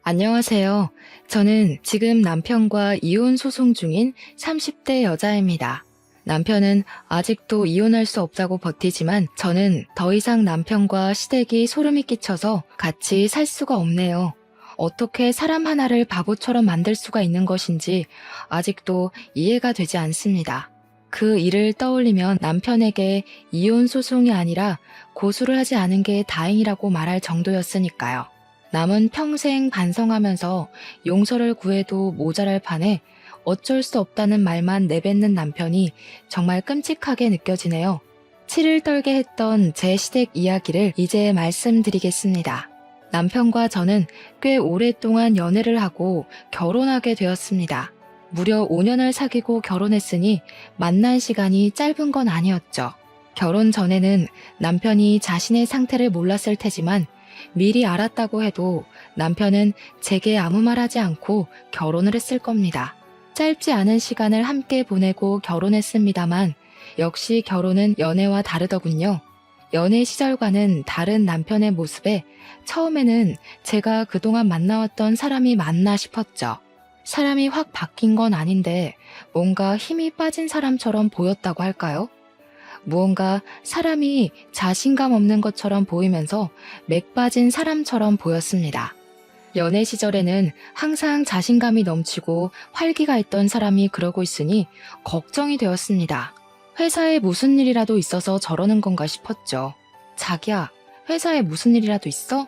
안녕하세요. 저는 지금 남편과 이혼 소송 중인 30대 여자입니다. 남편은 아직도 이혼할 수 없다고 버티지만 저는 더 이상 남편과 시댁이 소름이 끼쳐서 같이 살 수가 없네요. 어떻게 사람 하나를 바보처럼 만들 수가 있는 것인지 아직도 이해가 되지 않습니다. 그 일을 떠올리면 남편에게 이혼 소송이 아니라 고소를 하지 않은 게 다행이라고 말할 정도였으니까요. 남은 평생 반성하면서 용서를 구해도 모자랄 판에 어쩔 수 없다는 말만 내뱉는 남편이 정말 끔찍하게 느껴지네요. 치를 떨게 했던 제 시댁 이야기를 이제 말씀드리겠습니다. 남편과 저는 꽤 오랫동안 연애를 하고 결혼하게 되었습니다. 무려 5년을 사귀고 결혼했으니 만난 시간이 짧은 건 아니었죠. 결혼 전에는 남편이 자신의 상태를 몰랐을 테지만 미리 알았다고 해도 남편은 제게 아무 말 하지 않고 결혼을 했을 겁니다. 짧지 않은 시간을 함께 보내고 결혼했습니다만 역시 결혼은 연애와 다르더군요. 연애 시절과는 다른 남편의 모습에 처음에는 제가 그동안 만나왔던 사람이 맞나 싶었죠. 사람이 확 바뀐 건 아닌데 뭔가 힘이 빠진 사람처럼 보였다고 할까요? 무언가 사람이 자신감 없는 것처럼 보이면서 맥 빠진 사람처럼 보였습니다. 연애 시절에는 항상 자신감이 넘치고 활기가 있던 사람이 그러고 있으니 걱정이 되었습니다. 회사에 무슨 일이라도 있어서 저러는 건가 싶었죠. 자기야, 회사에 무슨 일이라도 있어?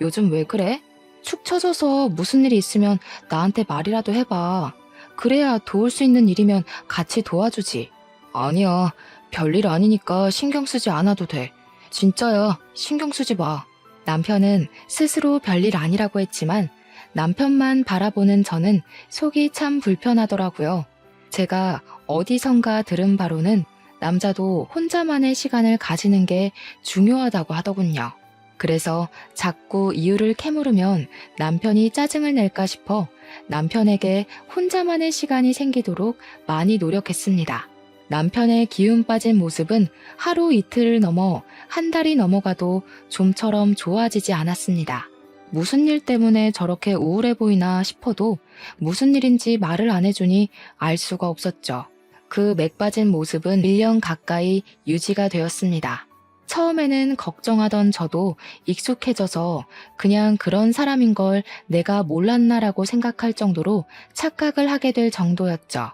요즘 왜 그래? 축 처져서 무슨 일이 있으면 나한테 말이라도 해봐. 그래야 도울 수 있는 일이면 같이 도와주지. 아니야. 별일 아니니까 신경 쓰지 않아도 돼. 진짜야, 신경 쓰지 마. 남편은 스스로 별일 아니라고 했지만 남편만 바라보는 저는 속이 참 불편하더라고요. 제가 어디선가 들은 바로는 남자도 혼자만의 시간을 가지는 게 중요하다고 하더군요. 그래서 자꾸 이유를 캐물으면 남편이 짜증을 낼까 싶어 남편에게 혼자만의 시간이 생기도록 많이 노력했습니다. 남편의 기운 빠진 모습은 하루 이틀을 넘어 한 달이 넘어가도 좀처럼 좋아지지 않았습니다. 무슨 일 때문에 저렇게 우울해 보이나 싶어도 무슨 일인지 말을 안 해주니 알 수가 없었죠. 그 맥 빠진 모습은 1년 가까이 유지가 되었습니다. 처음에는 걱정하던 저도 익숙해져서 그냥 그런 사람인 걸 내가 몰랐나라고 생각할 정도로 착각을 하게 될 정도였죠.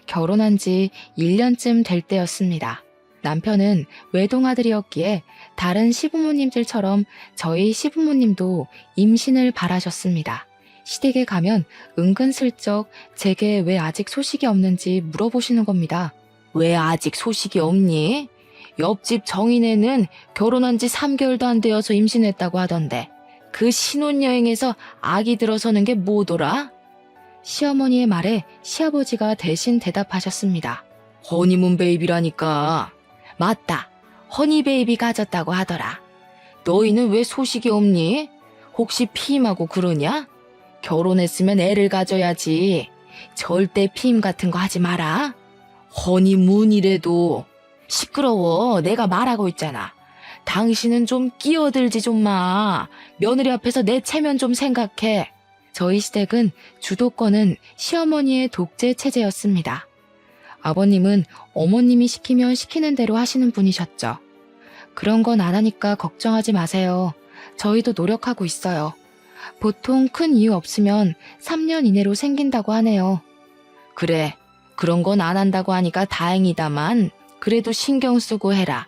결혼한 지 1년쯤 될 때였습니다. 남편은 외동아들이었기에 다른 시부모님들처럼 저희 시부모님도 임신을 바라셨습니다. 시댁에 가면 은근슬쩍 제게 왜 아직 소식이 없는지 물어보시는 겁니다. 왜 아직 소식이 없니? 옆집 정인애는 결혼한 지 3개월도 안 되어서 임신했다고 하던데 그 신혼여행에서 아기 들어서는 게 뭐더라? 시어머니의 말에 시아버지가 대신 대답하셨습니다. 허니문 베이비라니까. 맞다. 허니 베이비 가졌다고 하더라. 너희는 왜 소식이 없니? 혹시 피임하고 그러냐? 결혼했으면 애를 가져야지. 절대 피임 같은 거 하지 마라. 허니문이래도. 시끄러워. 내가 말하고 있잖아. 당신은 좀 끼어들지 좀 마. 며느리 앞에서 내 체면 좀 생각해. 저희 시댁은 주도권은 시어머니의 독재 체제였습니다. 아버님은 어머님이 시키면 시키는 대로 하시는 분이셨죠. 그런 건 안 하니까 걱정하지 마세요. 저희도 노력하고 있어요. 보통 큰 이유 없으면 3년 이내로 생긴다고 하네요. 그래, 그런 건 안 한다고 하니까 다행이다만 그래도 신경 쓰고 해라.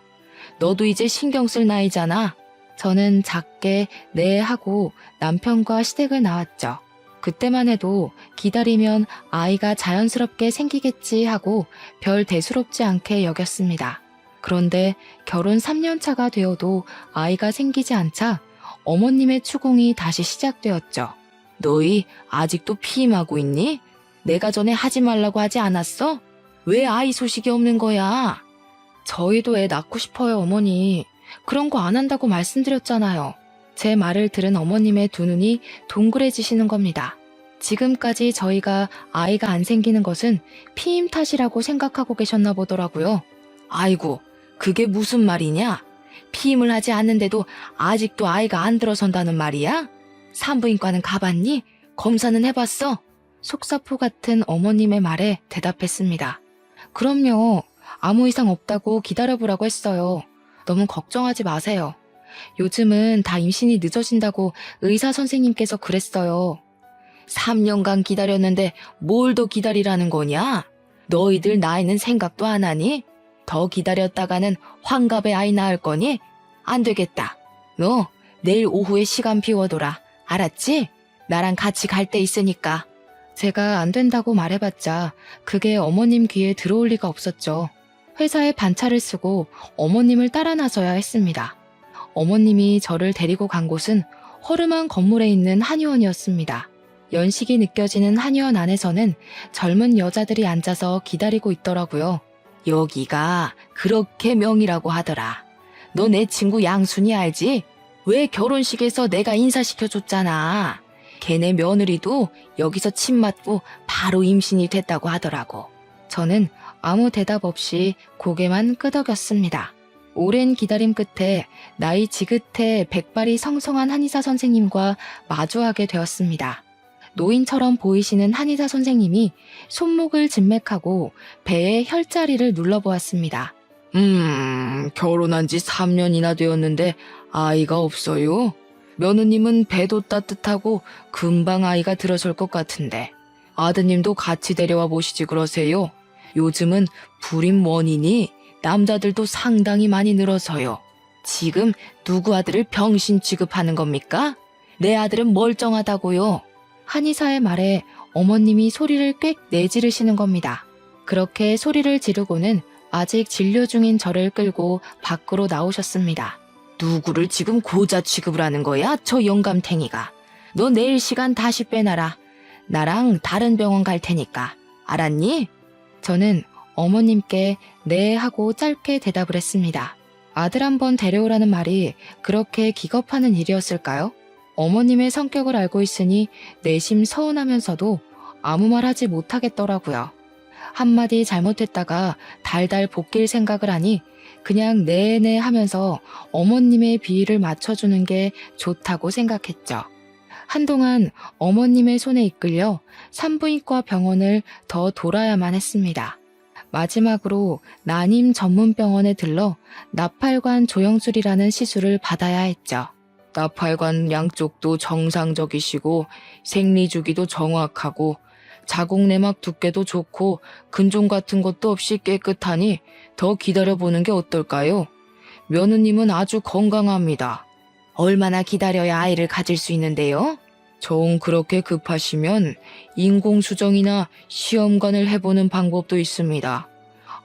너도 이제 신경 쓸 나이잖아. 저는 작게 네 하고 남편과 시댁을 나왔죠. 그때만 해도 기다리면 아이가 자연스럽게 생기겠지 하고 별 대수롭지 않게 여겼습니다. 그런데 결혼 3년 차가 되어도 아이가 생기지 않자 어머님의 추궁이 다시 시작되었죠. 너희 아직도 피임하고 있니? 내가 전에 하지 말라고 하지 않았어? 왜 아이 소식이 없는 거야? 저희도 애 낳고 싶어요, 어머니. 그런 거 안 한다고 말씀드렸잖아요. 제 말을 들은 어머님의 두 눈이 동그래지시는 겁니다. 지금까지 저희가 아이가 안 생기는 것은 피임 탓이라고 생각하고 계셨나 보더라고요. 아이고, 그게 무슨 말이냐? 피임을 하지 않는데도 아직도 아이가 안 들어선다는 말이야? 산부인과는 가봤니? 검사는 해봤어? 속사포 같은 어머님의 말에 대답했습니다. 그럼요. 아무 이상 없다고 기다려보라고 했어요. 너무 걱정하지 마세요. 요즘은 다 임신이 늦어진다고 의사 선생님께서 그랬어요. 3년간 기다렸는데 뭘 더 기다리라는 거냐? 너희들 나이는 생각도 안 하니? 더 기다렸다가는 환갑에 아이 낳을 거니? 안 되겠다. 너 내일 오후에 시간 비워둬라. 알았지? 나랑 같이 갈 데 있으니까. 제가 안 된다고 말해봤자 그게 어머님 귀에 들어올 리가 없었죠. 회사에 반차를 쓰고 어머님을 따라 나서야 했습니다. 어머님이 저를 데리고 간 곳은 허름한 건물에 있는 한의원이었습니다. 연식이 느껴지는 한의원 안에서는 젊은 여자들이 앉아서 기다리고 있더라고요. 여기가 그렇게 명이라고 하더라. 너 내 친구 양순이 알지? 왜 결혼식에서 내가 인사시켜줬잖아. 걔네 며느리도 여기서 침 맞고 바로 임신이 됐다고 하더라고. 저는 아무 대답 없이 고개만 끄덕였습니다. 오랜 기다림 끝에 나이 지긋해 백발이 성성한 한의사 선생님과 마주하게 되었습니다. 노인처럼 보이시는 한의사 선생님이 손목을 진맥하고 배에 혈자리를 눌러보았습니다. 결혼한 지 3년이나 되었는데 아이가 없어요? 며느님은 배도 따뜻하고 금방 아이가 들어설 것 같은데 아드님도 같이 데려와 보시지 그러세요. 요즘은 불임 원인이 남자들도 상당히 많이 늘어서요. 지금 누구 아들을 병신 취급하는 겁니까? 내 아들은 멀쩡하다고요. 한의사의 말에 어머님이 소리를 꽥 내지르시는 겁니다. 그렇게 소리를 지르고는 아직 진료 중인 저를 끌고 밖으로 나오셨습니다. 누구를 지금 고자 취급을 하는 거야? 저 영감탱이가. 너 내일 시간 다시 빼놔라. 나랑 다른 병원 갈 테니까. 알았니? 저는 어머님께 네 하고 짧게 대답을 했습니다. 아들 한번 데려오라는 말이 그렇게 기겁하는 일이었을까요? 어머님의 성격을 알고 있으니 내심 서운하면서도 아무 말 하지 못하겠더라고요. 한마디 잘못했다가 달달 볶일 생각을 하니 그냥 네네 하면서 어머님의 비위를 맞춰주는 게 좋다고 생각했죠. 한동안 어머님의 손에 이끌려 산부인과 병원을 더 돌아야만 했습니다. 마지막으로 난임 전문병원에 들러 나팔관 조영술이라는 시술을 받아야 했죠. 나팔관 양쪽도 정상적이시고 생리주기도 정확하고 자궁 내막 두께도 좋고 근종 같은 것도 없이 깨끗하니 더 기다려보는 게 어떨까요? 며느님은 아주 건강합니다. 얼마나 기다려야 아이를 가질 수 있는데요? 정 그렇게 급하시면 인공수정이나 시험관을 해보는 방법도 있습니다.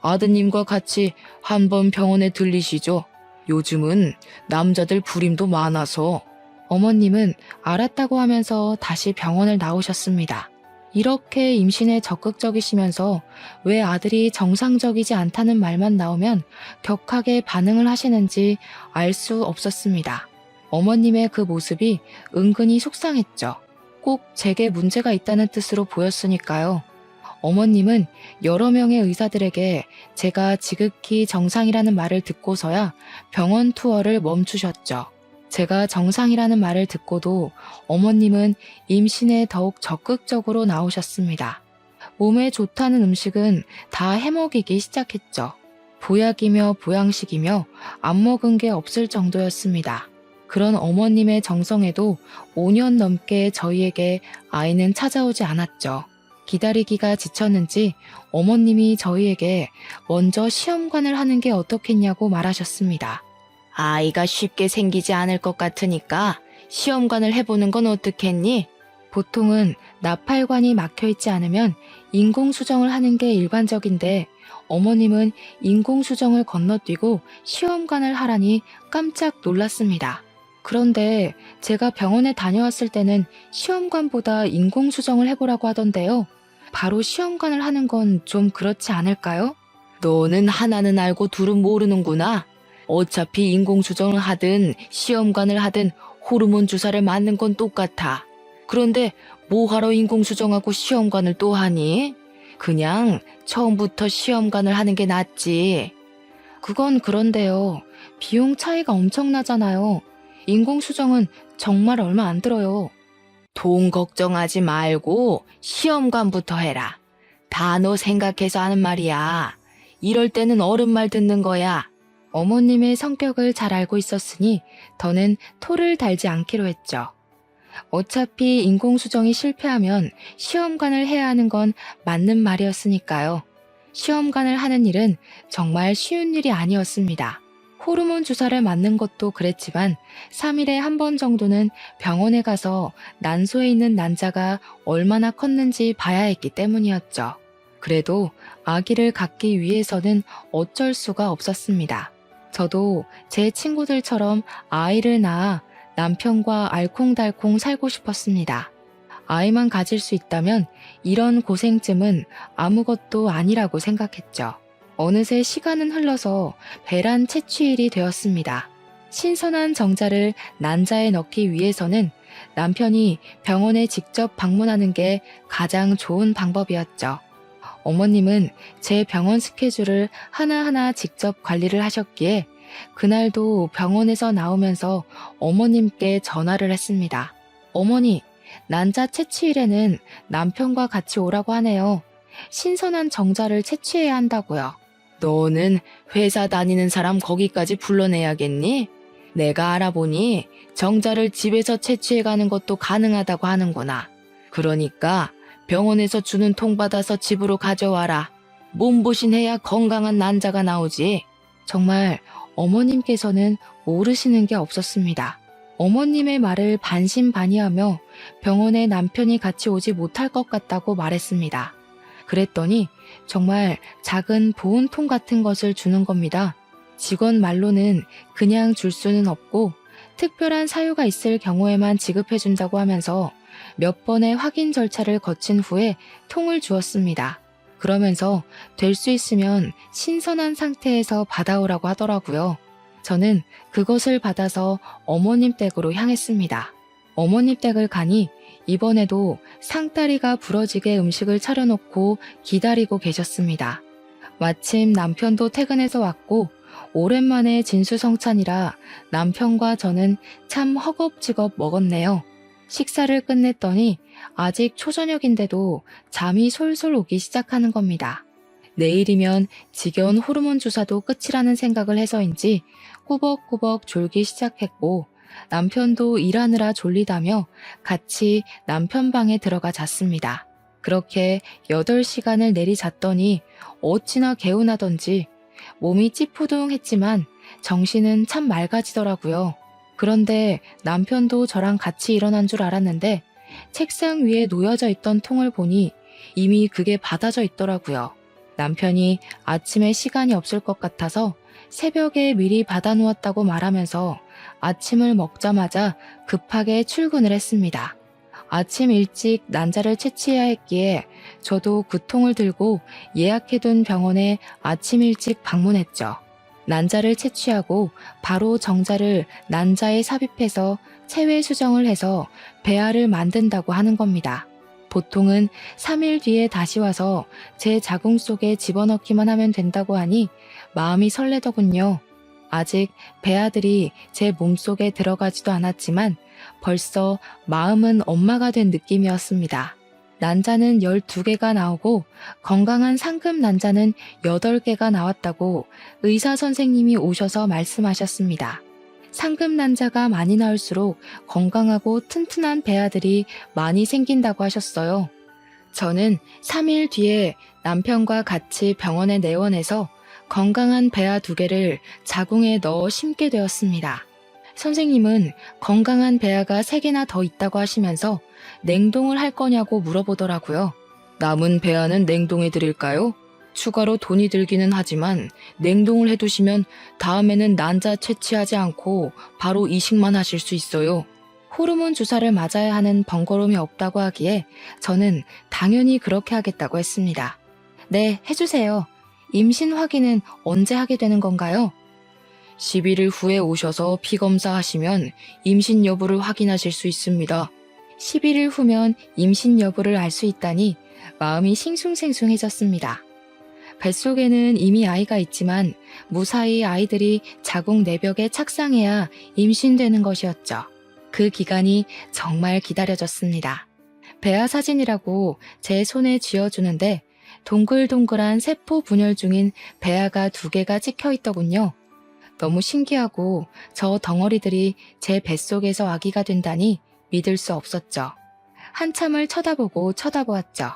아드님과 같이 한번 병원에 들리시죠. 요즘은 남자들 불임도 많아서. 어머님은 알았다고 하면서 다시 병원을 나오셨습니다. 이렇게 임신에 적극적이시면서 왜 아들이 정상적이지 않다는 말만 나오면 격하게 반응을 하시는지 알 수 없었습니다. 어머님의 그 모습이 은근히 속상했죠. 꼭 제게 문제가 있다는 뜻으로 보였으니까요. 어머님은 여러 명의 의사들에게 제가 지극히 정상이라는 말을 듣고서야 병원 투어를 멈추셨죠. 제가 정상이라는 말을 듣고도 어머님은 임신에 더욱 적극적으로 나오셨습니다. 몸에 좋다는 음식은 다 해먹이기 시작했죠. 보약이며 보양식이며 안 먹은 게 없을 정도였습니다. 그런 어머님의 정성에도 5년 넘게 저희에게 아이는 찾아오지 않았죠. 기다리기가 지쳤는지 어머님이 저희에게 먼저 시험관을 하는 게 어떻겠냐고 말하셨습니다. 아이가 쉽게 생기지 않을 것 같으니까 시험관을 해보는 건 어떻겠니? 보통은 나팔관이 막혀있지 않으면 인공수정을 하는 게 일반적인데 어머님은 인공수정을 건너뛰고 시험관을 하라니 깜짝 놀랐습니다. 그런데 제가 병원에 다녀왔을 때는 시험관보다 인공수정을 해보라고 하던데요. 바로 시험관을 하는 건 좀 그렇지 않을까요? 너는 하나는 알고 둘은 모르는구나. 어차피 인공수정을 하든 시험관을 하든 호르몬 주사를 맞는 건 똑같아. 그런데 뭐하러 인공수정하고 시험관을 또 하니? 그냥 처음부터 시험관을 하는 게 낫지. 그건 그런데요. 비용 차이가 엄청나잖아요. 인공수정은 정말 얼마 안 들어요. 돈 걱정하지 말고 시험관부터 해라. 다 너 생각해서 하는 말이야. 이럴 때는 어른 말 듣는 거야. 어머님의 성격을 잘 알고 있었으니 더는 토를 달지 않기로 했죠. 어차피 인공수정이 실패하면 시험관을 해야 하는 건 맞는 말이었으니까요. 시험관을 하는 일은 정말 쉬운 일이 아니었습니다. 호르몬 주사를 맞는 것도 그랬지만 3일에 한 번 정도는 병원에 가서 난소에 있는 난자가 얼마나 컸는지 봐야 했기 때문이었죠. 그래도 아기를 갖기 위해서는 어쩔 수가 없었습니다. 저도 제 친구들처럼 아이를 낳아 남편과 알콩달콩 살고 싶었습니다. 아이만 가질 수 있다면 이런 고생쯤은 아무것도 아니라고 생각했죠. 어느새 시간은 흘러서 배란 채취일이 되었습니다. 신선한 정자를 난자에 넣기 위해서는 남편이 병원에 직접 방문하는 게 가장 좋은 방법이었죠. 어머님은 제 병원 스케줄을 하나하나 직접 관리를 하셨기에 그날도 병원에서 나오면서 어머님께 전화를 했습니다. 어머니, 난자 채취일에는 남편과 같이 오라고 하네요. 신선한 정자를 채취해야 한다고요. 너는 회사 다니는 사람 거기까지 불러내야겠니? 내가 알아보니 정자를 집에서 채취해가는 것도 가능하다고 하는구나. 그러니까 병원에서 주는 통 받아서 집으로 가져와라. 몸보신해야 건강한 난자가 나오지. 정말 어머님께서는 모르시는 게 없었습니다. 어머님의 말을 반신반의하며 병원에 남편이 같이 오지 못할 것 같다고 말했습니다. 그랬더니 정말 작은 보온통 같은 것을 주는 겁니다. 직원 말로는 그냥 줄 수는 없고 특별한 사유가 있을 경우에만 지급해준다고 하면서 몇 번의 확인 절차를 거친 후에 통을 주었습니다. 그러면서 될 수 있으면 신선한 상태에서 받아오라고 하더라고요. 저는 그것을 받아서 어머님 댁으로 향했습니다. 어머님 댁을 가니 이번에도 상다리가 부러지게 음식을 차려놓고 기다리고 계셨습니다. 마침 남편도 퇴근해서 왔고 오랜만에 진수성찬이라 남편과 저는 참 허겁지겁 먹었네요. 식사를 끝냈더니 아직 초저녁인데도 잠이 솔솔 오기 시작하는 겁니다. 내일이면 지겨운 호르몬 주사도 끝이라는 생각을 해서인지 꾸벅꾸벅 졸기 시작했고 남편도 일하느라 졸리다며 같이 남편 방에 들어가 잤습니다. 그렇게 8시간을 내리 잤더니 어찌나 개운하던지 몸이 찌푸둥했지만 정신은 참 맑아지더라고요. 그런데 남편도 저랑 같이 일어난 줄 알았는데 책상 위에 놓여져 있던 통을 보니 이미 그게 받아져 있더라고요. 남편이 아침에 시간이 없을 것 같아서 새벽에 미리 받아놓았다고 말하면서 아침을 먹자마자 급하게 출근을 했습니다. 아침 일찍 난자를 채취해야 했기에 저도 그 통을 들고 예약해둔 병원에 아침 일찍 방문했죠. 난자를 채취하고 바로 정자를 난자에 삽입해서 체외 수정을 해서 배아를 만든다고 하는 겁니다. 보통은 3일 뒤에 다시 와서 제 자궁 속에 집어넣기만 하면 된다고 하니 마음이 설레더군요. 아직 배아들이 제 몸속에 들어가지도 않았지만 벌써 마음은 엄마가 된 느낌이었습니다. 난자는 12개가 나오고 건강한 상급 난자는 8개가 나왔다고 의사 선생님이 오셔서 말씀하셨습니다. 상급 난자가 많이 나올수록 건강하고 튼튼한 배아들이 많이 생긴다고 하셨어요. 저는 3일 뒤에 남편과 같이 병원에 내원해서 건강한 배아 2개를 자궁에 넣어 심게 되었습니다. 선생님은 건강한 배아가 3개나 더 있다고 하시면서 냉동을 할 거냐고 물어보더라고요. 남은 배아는 냉동해 드릴까요? 추가로 돈이 들기는 하지만 냉동을 해두시면 다음에는 난자 채취하지 않고 바로 이식만 하실 수 있어요. 호르몬 주사를 맞아야 하는 번거로움이 없다고 하기에 저는 당연히 그렇게 하겠다고 했습니다. 네, 해주세요. 임신 확인은 언제 하게 되는 건가요? 11일 후에 오셔서 피검사 하시면 임신 여부를 확인하실 수 있습니다. 11일 후면 임신 여부를 알 수 있다니 마음이 싱숭생숭해졌습니다. 뱃속에는 이미 아이가 있지만 무사히 아이들이 자궁 내벽에 착상해야 임신되는 것이었죠. 그 기간이 정말 기다려졌습니다. 배아 사진이라고 제 손에 쥐어주는데 동글동글한 세포 분열 중인 배아가 2개가 찍혀 있더군요. 너무 신기하고 저 덩어리들이 제 뱃속에서 아기가 된다니 믿을 수 없었죠. 한참을 쳐다보고 쳐다보았죠.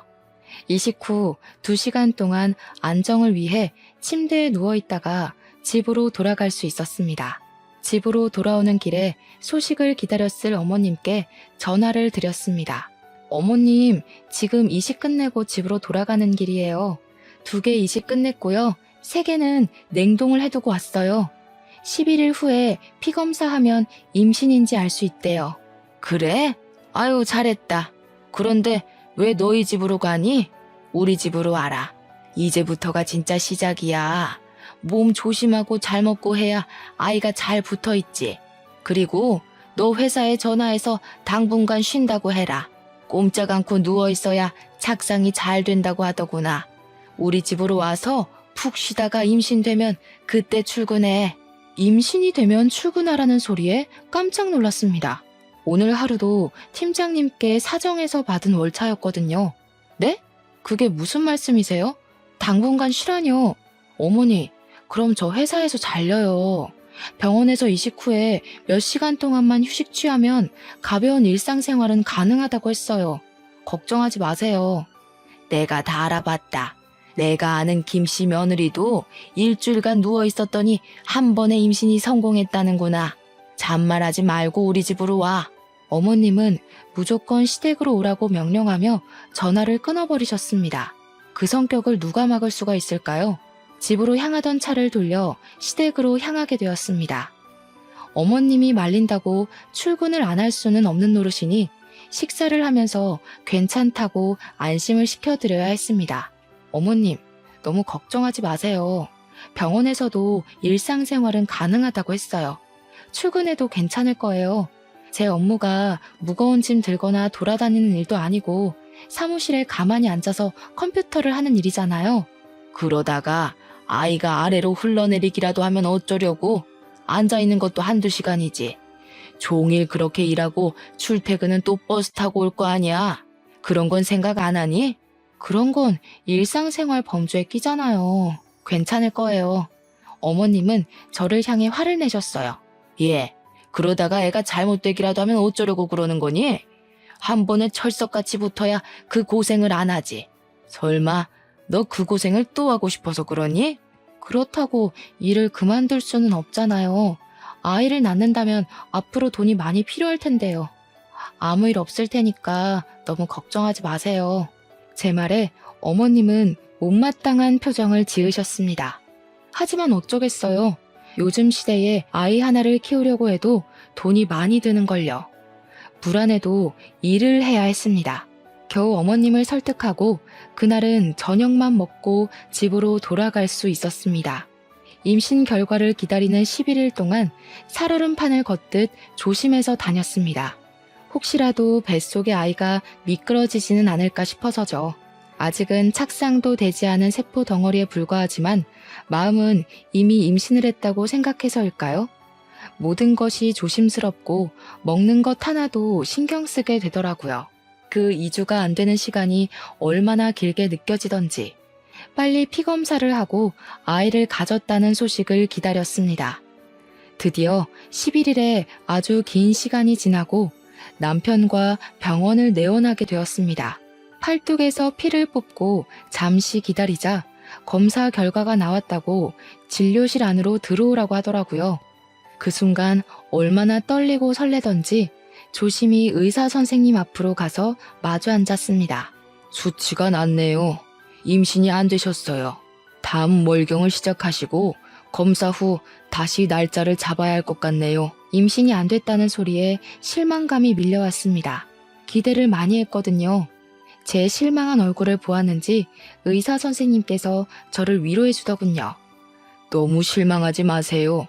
이식 후 2시간 동안 안정을 위해 침대에 누워있다가 집으로 돌아갈 수 있었습니다. 집으로 돌아오는 길에 소식을 기다렸을 어머님께 전화를 드렸습니다. 어머님, 지금 이식 끝내고 집으로 돌아가는 길이에요. 2개 이식 끝냈고요. 3개는 냉동을 해두고 왔어요. 11일 후에 피검사하면 임신인지 알 수 있대요. 그래? 아유, 잘했다. 그런데 왜 너희 집으로 가니? 우리 집으로 와라. 이제부터가 진짜 시작이야. 몸 조심하고 잘 먹고 해야 아이가 잘 붙어있지. 그리고 너 회사에 전화해서 당분간 쉰다고 해라. 꼼짝 않고 누워있어야 착상이 잘 된다고 하더구나. 우리 집으로 와서 푹 쉬다가 임신되면 그때 출근해. 임신이 되면 출근하라는 소리에 깜짝 놀랐습니다. 오늘 하루도 팀장님께 사정해서 받은 월차였거든요. 네? 그게 무슨 말씀이세요? 당분간 쉬라뇨. 어머니, 그럼 저 회사에서 잘려요. 병원에서 이식 후에 몇 시간 동안만 휴식 취하면 가벼운 일상생활은 가능하다고 했어요. 걱정하지 마세요. 내가 다 알아봤다. 내가 아는 김씨 며느리도 일주일간 누워있었더니 한 번에 임신이 성공했다는구나. 잔말하지 말고 우리 집으로 와. 어머님은 무조건 시댁으로 오라고 명령하며 전화를 끊어버리셨습니다. 그 성격을 누가 막을 수가 있을까요? 집으로 향하던 차를 돌려 시댁으로 향하게 되었습니다. 어머님이 말린다고 출근을 안 할 수는 없는 노릇이니 식사를 하면서 괜찮다고 안심을 시켜드려야 했습니다. 어머님, 너무 걱정하지 마세요. 병원에서도 일상생활은 가능하다고 했어요. 출근해도 괜찮을 거예요. 제 업무가 무거운 짐 들거나 돌아다니는 일도 아니고 사무실에 가만히 앉아서 컴퓨터를 하는 일이잖아요. 그러다가 아이가 아래로 흘러내리기라도 하면 어쩌려고. 앉아있는 것도 1~2시간이지. 종일 그렇게 일하고 출퇴근은 또 버스 타고 올 거 아니야. 그런 건 생각 안 하니? 그런 건 일상생활 범주에 끼잖아요. 괜찮을 거예요. 어머님은 저를 향해 화를 내셨어요. 예, 그러다가 애가 잘못되기라도 하면 어쩌려고 그러는 거니? 한 번에 철석같이 붙어야 그 고생을 안 하지. 설마 너 그 고생을 또 하고 싶어서 그러니? 그렇다고 일을 그만둘 수는 없잖아요. 아이를 낳는다면 앞으로 돈이 많이 필요할 텐데요. 아무 일 없을 테니까 너무 걱정하지 마세요. 제 말에 어머님은 못마땅한 표정을 지으셨습니다. 하지만 어쩌겠어요. 요즘 시대에 아이 하나를 키우려고 해도 돈이 많이 드는걸요. 불안해도 일을 해야 했습니다. 겨우 어머님을 설득하고 그날은 저녁만 먹고 집으로 돌아갈 수 있었습니다. 임신 결과를 기다리는 11일 동안 살얼음판을 걷듯 조심해서 다녔습니다. 혹시라도 뱃속의 아이가 미끄러지지는 않을까 싶어서죠. 아직은 착상도 되지 않은 세포 덩어리에 불과하지만 마음은 이미 임신을 했다고 생각해서일까요? 모든 것이 조심스럽고 먹는 것 하나도 신경 쓰게 되더라고요. 그 2주가 안 되는 시간이 얼마나 길게 느껴지던지 빨리 피검사를 하고 아이를 가졌다는 소식을 기다렸습니다. 드디어 11일에 아주 긴 시간이 지나고 남편과 병원을 내원하게 되었습니다. 팔뚝에서 피를 뽑고 잠시 기다리자 검사 결과가 나왔다고 진료실 안으로 들어오라고 하더라고요. 그 순간 얼마나 떨리고 설레던지 조심히 의사 선생님 앞으로 가서 마주 앉았습니다. 수치가 낮네요. 임신이 안 되셨어요. 다음 월경을 시작하시고 검사 후 다시 날짜를 잡아야 할 것 같네요. 임신이 안 됐다는 소리에 실망감이 밀려왔습니다. 기대를 많이 했거든요. 제 실망한 얼굴을 보았는지 의사 선생님께서 저를 위로해 주더군요. 너무 실망하지 마세요.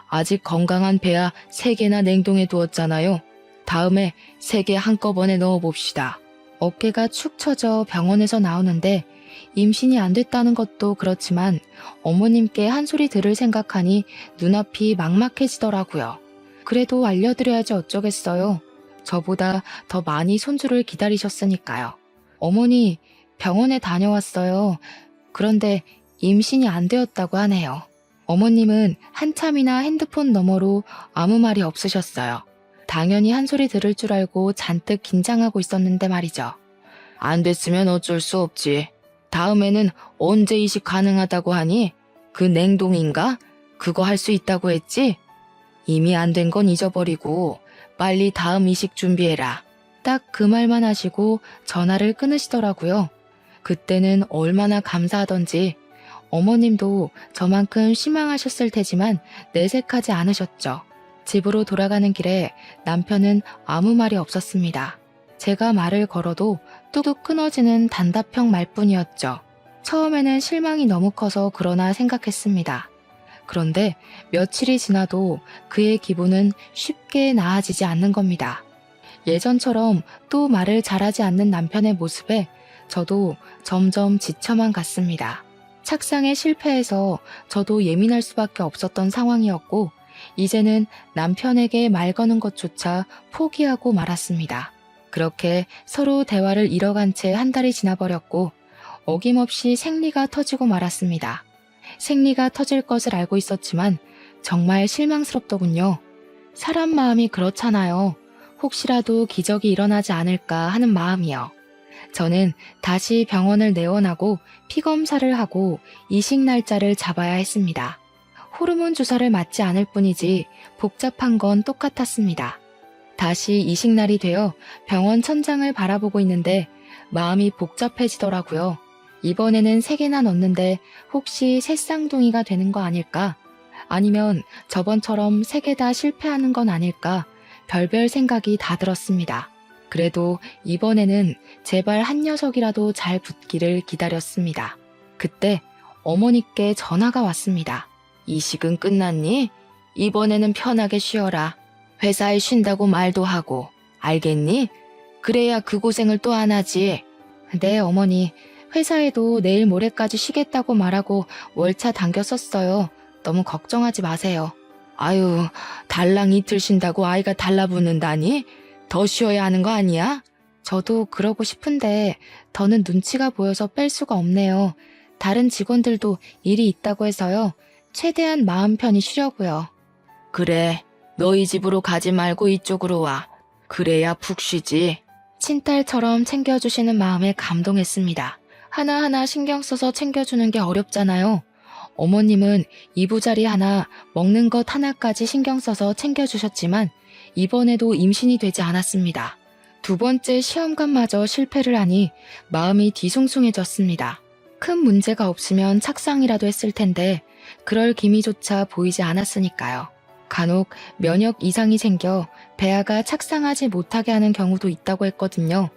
아직 건강한 배아 3개나 냉동해 두었잖아요. 다음에 3개 한꺼번에 넣어봅시다. 어깨가 축 처져 병원에서 나오는데 임신이 안 됐다는 것도 그렇지만 어머님께 한 소리 들을 생각하니 눈앞이 막막해지더라고요. 그래도 알려드려야지 어쩌겠어요. 저보다 더 많이 손주를 기다리셨으니까요. 어머니, 병원에 다녀왔어요. 그런데 임신이 안 되었다고 하네요. 어머님은 한참이나 핸드폰 너머로 아무 말이 없으셨어요. 당연히 한 소리 들을 줄 알고 잔뜩 긴장하고 있었는데 말이죠. 안 됐으면 어쩔 수 없지. 다음에는 언제 이식 가능하다고 하니? 그 냉동인가? 그거 할 수 있다고 했지? 이미 안 된 건 잊어버리고 빨리 다음 이식 준비해라. 딱 그 말만 하시고 전화를 끊으시더라고요. 그때는 얼마나 감사하던지 어머님도 저만큼 실망하셨을 테지만 내색하지 않으셨죠. 집으로 돌아가는 길에 남편은 아무 말이 없었습니다. 제가 말을 걸어도 뚝뚝 끊어지는 단답형 말뿐이었죠. 처음에는 실망이 너무 커서 그러나 생각했습니다. 그런데 며칠이 지나도 그의 기분은 쉽게 나아지지 않는 겁니다. 예전처럼 또 말을 잘하지 않는 남편의 모습에 저도 점점 지쳐만 갔습니다. 착상에 실패해서 저도 예민할 수밖에 없었던 상황이었고 이제는 남편에게 말 거는 것조차 포기하고 말았습니다. 그렇게 서로 대화를 잃어간 채 한 달이 지나버렸고 어김없이 생리가 터지고 말았습니다. 생리가 터질 것을 알고 있었지만 정말 실망스럽더군요. 사람 마음이 그렇잖아요. 혹시라도 기적이 일어나지 않을까 하는 마음이요. 저는 다시 병원을 내원하고 피검사를 하고 이식 날짜를 잡아야 했습니다. 호르몬 주사를 맞지 않을 뿐이지 복잡한 건 똑같았습니다. 다시 이식 날이 되어 병원 천장을 바라보고 있는데 마음이 복잡해지더라고요. 이번에는 3개나 넣는데 혹시 새쌍둥이가 되는 거 아닐까? 아니면 저번처럼 3개 다 실패하는 건 아닐까? 별별 생각이 다 들었습니다. 그래도 이번에는 제발 한 녀석이라도 잘 붙기를 기다렸습니다. 그때 어머니께 전화가 왔습니다. 이식은 끝났니? 이번에는 편하게 쉬어라. 회사에 쉰다고 말도 하고. 알겠니? 그래야 그 고생을 또 안 하지. 네, 어머니. 회사에도 내일 모레까지 쉬겠다고 말하고 월차 당겨 썼어요. 너무 걱정하지 마세요. 아유, 달랑 이틀 쉰다고 아이가 달라붙는다니? 더 쉬어야 하는 거 아니야? 저도 그러고 싶은데 더는 눈치가 보여서 뺄 수가 없네요. 다른 직원들도 일이 있다고 해서요. 최대한 마음 편히 쉬려고요. 그래, 너희 집으로 가지 말고 이쪽으로 와. 그래야 푹 쉬지. 친딸처럼 챙겨주시는 마음에 감동했습니다. 하나하나 신경 써서 챙겨주는 게 어렵잖아요. 어머님은 이부자리 하나, 먹는 것 하나까지 신경 써서 챙겨주셨지만 이번에도 임신이 되지 않았습니다. 2번째 시험관마저 실패를 하니 마음이 뒤숭숭해졌습니다. 큰 문제가 없으면 착상이라도 했을 텐데 그럴 기미조차 보이지 않았으니까요. 간혹 면역 이상이 생겨 배아가 착상하지 못하게 하는 경우도 있다고 했거든요.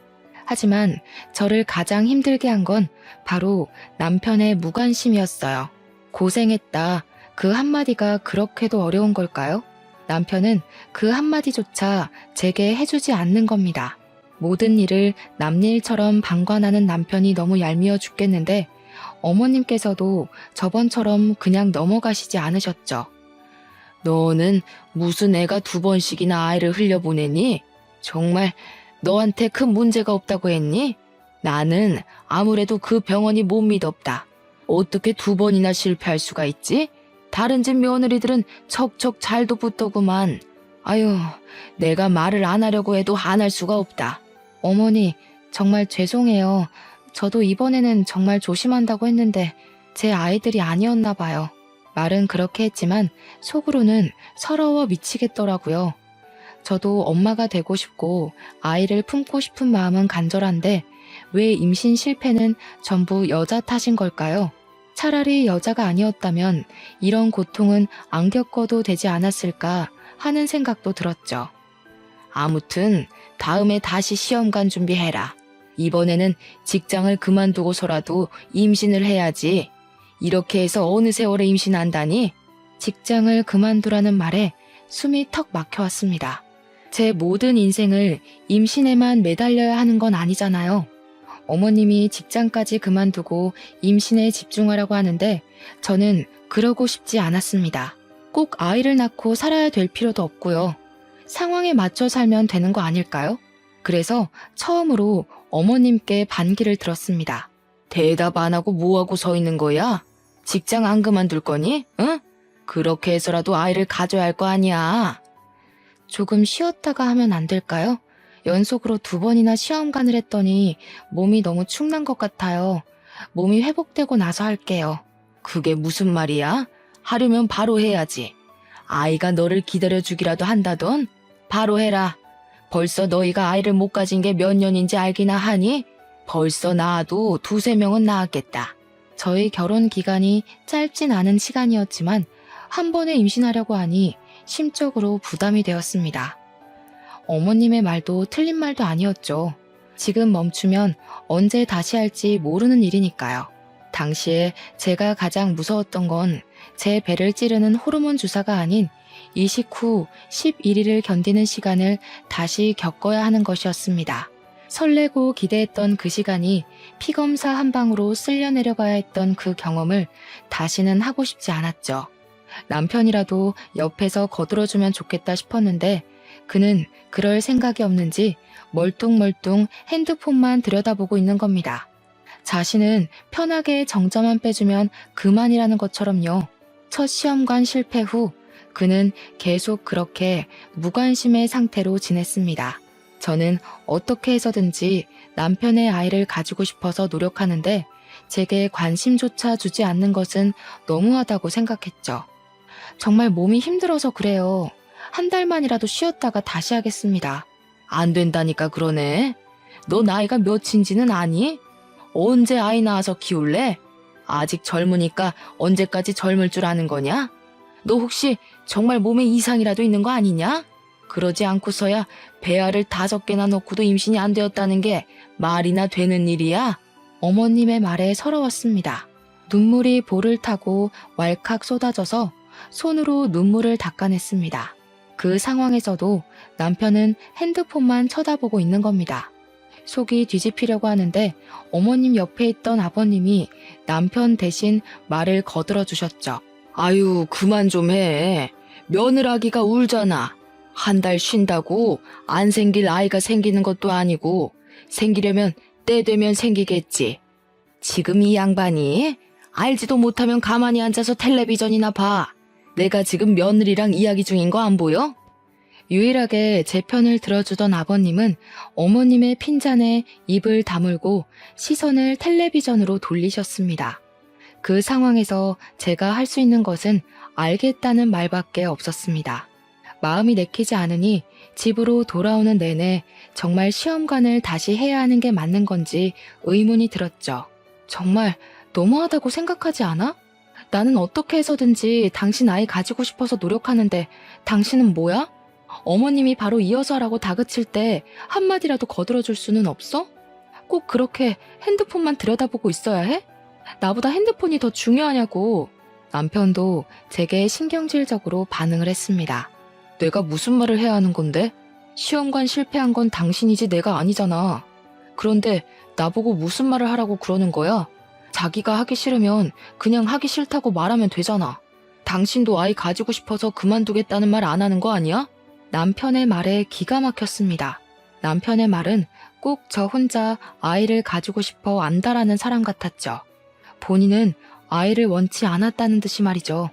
하지만 저를 가장 힘들게 한 건 바로 남편의 무관심이었어요. 고생했다. 그 한마디가 그렇게도 어려운 걸까요? 남편은 그 한마디조차 제게 해주지 않는 겁니다. 모든 일을 남일처럼 방관하는 남편이 너무 얄미워 죽겠는데 어머님께서도 저번처럼 그냥 넘어가시지 않으셨죠. 너는 무슨 애가 2번씩이나 아이를 흘려보내니? 정말 너한테 큰 문제가 없다고 했니? 나는 아무래도 그 병원이 못 믿었다. 어떻게 2번이나 실패할 수가 있지? 다른 집 며느리들은 척척 잘도 붙더구만. 아유, 내가 말을 안 하려고 해도 안 할 수가 없다. 어머니, 정말 죄송해요. 저도 이번에는 정말 조심한다고 했는데 제 아이들이 아니었나 봐요. 말은 그렇게 했지만 속으로는 서러워 미치겠더라고요. 저도 엄마가 되고 싶고 아이를 품고 싶은 마음은 간절한데 왜 임신 실패는 전부 여자 탓인 걸까요? 차라리 여자가 아니었다면 이런 고통은 안 겪어도 되지 않았을까 하는 생각도 들었죠. 아무튼 다음에 다시 시험관 준비해라. 이번에는 직장을 그만두고서라도 임신을 해야지. 이렇게 해서 어느 세월에 임신한다니? 직장을 그만두라는 말에 숨이 턱 막혀왔습니다. 제 모든 인생을 임신에만 매달려야 하는 건 아니잖아요. 어머님이 직장까지 그만두고 임신에 집중하라고 하는데 저는 그러고 싶지 않았습니다. 꼭 아이를 낳고 살아야 될 필요도 없고요. 상황에 맞춰 살면 되는 거 아닐까요? 그래서 처음으로 어머님께 반기를 들었습니다. 대답 안 하고 뭐하고 서 있는 거야? 직장 안 그만둘 거니? 응? 그렇게 해서라도 아이를 가져야 할 거 아니야. 조금 쉬었다가 하면 안 될까요? 연속으로 2번이나 시험관을 했더니 몸이 너무 축난 것 같아요. 몸이 회복되고 나서 할게요. 그게 무슨 말이야? 하려면 바로 해야지. 아이가 너를 기다려주기라도 한다던? 바로 해라. 벌써 너희가 아이를 못 가진 게 몇 년인지 알기나 하니? 벌써 낳아도 2~3명은 낳았겠다. 저희 결혼 기간이 짧진 않은 시간이었지만 한 번에 임신하려고 하니 심적으로 부담이 되었습니다. 어머님의 말도 틀린 말도 아니었죠. 지금 멈추면 언제 다시 할지 모르는 일이니까요. 당시에 제가 가장 무서웠던 건 제 배를 찌르는 호르몬 주사가 아닌 이식 후 11일을 견디는 시간을 다시 겪어야 하는 것이었습니다. 설레고 기대했던 그 시간이 피검사 한 방으로 쓸려 내려가야 했던 그 경험을 다시는 하고 싶지 않았죠. 남편이라도 옆에서 거들어주면 좋겠다 싶었는데 그는 그럴 생각이 없는지 멀뚱멀뚱 핸드폰만 들여다보고 있는 겁니다. 자신은 편하게 정자만 빼주면 그만이라는 것처럼요. 첫 시험관 실패 후 그는 계속 그렇게 무관심의 상태로 지냈습니다. 저는 어떻게 해서든지 남편의 아이를 가지고 싶어서 노력하는데 제게 관심조차 주지 않는 것은 너무하다고 생각했죠. 정말 몸이 힘들어서 그래요. 한 달만이라도 쉬었다가 다시 하겠습니다. 안 된다니까 그러네. 너 나이가 몇인지는 아니? 언제 아이 낳아서 키울래? 아직 젊으니까 언제까지 젊을 줄 아는 거냐? 너 혹시 정말 몸에 이상이라도 있는 거 아니냐? 그러지 않고서야 배알을 5개나 놓고도 임신이 안 되었다는 게 말이나 되는 일이야? 어머님의 말에 서러웠습니다. 눈물이 볼을 타고 왈칵 쏟아져서 손으로 눈물을 닦아냈습니다. 그 상황에서도 남편은 핸드폰만 쳐다보고 있는 겁니다. 속이 뒤집히려고 하는데 어머님 옆에 있던 아버님이 남편 대신 말을 거들어 주셨죠. 아유, 그만 좀 해. 며느라기가 울잖아. 한 달 쉰다고 안 생길 아이가 생기는 것도 아니고 생기려면 때 되면 생기겠지. 지금 이 양반이 알지도 못하면 가만히 앉아서 텔레비전이나 봐. 내가 지금 며느리랑 이야기 중인 거 안 보여? 유일하게 제 편을 들어주던 아버님은 어머님의 핀잔에 입을 다물고 시선을 텔레비전으로 돌리셨습니다. 그 상황에서 제가 할 수 있는 것은 알겠다는 말밖에 없었습니다. 마음이 내키지 않으니 집으로 돌아오는 내내 정말 시험관을 다시 해야 하는 게 맞는 건지 의문이 들었죠. 정말 너무하다고 생각하지 않아? 나는 어떻게 해서든지 당신 아이 가지고 싶어서 노력하는데 당신은 뭐야? 어머님이 바로 이어서 하라고 다그칠 때 한마디라도 거들어줄 수는 없어? 꼭 그렇게 핸드폰만 들여다보고 있어야 해? 나보다 핸드폰이 더 중요하냐고. 남편도 제게 신경질적으로 반응을 했습니다. 내가 무슨 말을 해야 하는 건데? 시험관 실패한 건 당신이지 내가 아니잖아. 그런데 나보고 무슨 말을 하라고 그러는 거야? 자기가 하기 싫으면 그냥 하기 싫다고 말하면 되잖아. 당신도 아이 가지고 싶어서 그만두겠다는 말 안 하는 거 아니야? 남편의 말에 기가 막혔습니다. 남편의 말은 꼭 저 혼자 아이를 가지고 싶어 안다라는 사람 같았죠. 본인은 아이를 원치 않았다는 듯이 말이죠.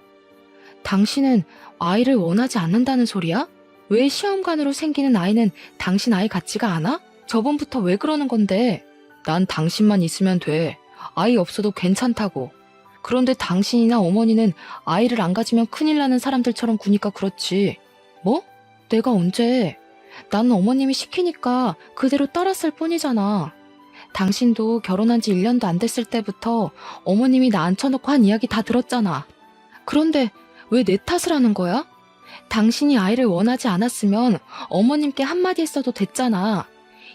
당신은 아이를 원하지 않는다는 소리야? 왜 시험관으로 생기는 아이는 당신 아이 같지가 않아? 저번부터 왜 그러는 건데? 난 당신만 있으면 돼. 아이 없어도 괜찮다고. 그런데 당신이나 어머니는 아이를 안 가지면 큰일 나는 사람들처럼 구니까 그렇지. 뭐? 내가 언제? 나는 어머님이 시키니까 그대로 따랐을 뿐이잖아. 당신도 결혼한 지 1년도 안 됐을 때부터 어머님이 나 앉혀놓고 한 이야기 다 들었잖아. 그런데 왜 내 탓을 하는 거야? 당신이 아이를 원하지 않았으면 어머님께 한마디 했어도 됐잖아.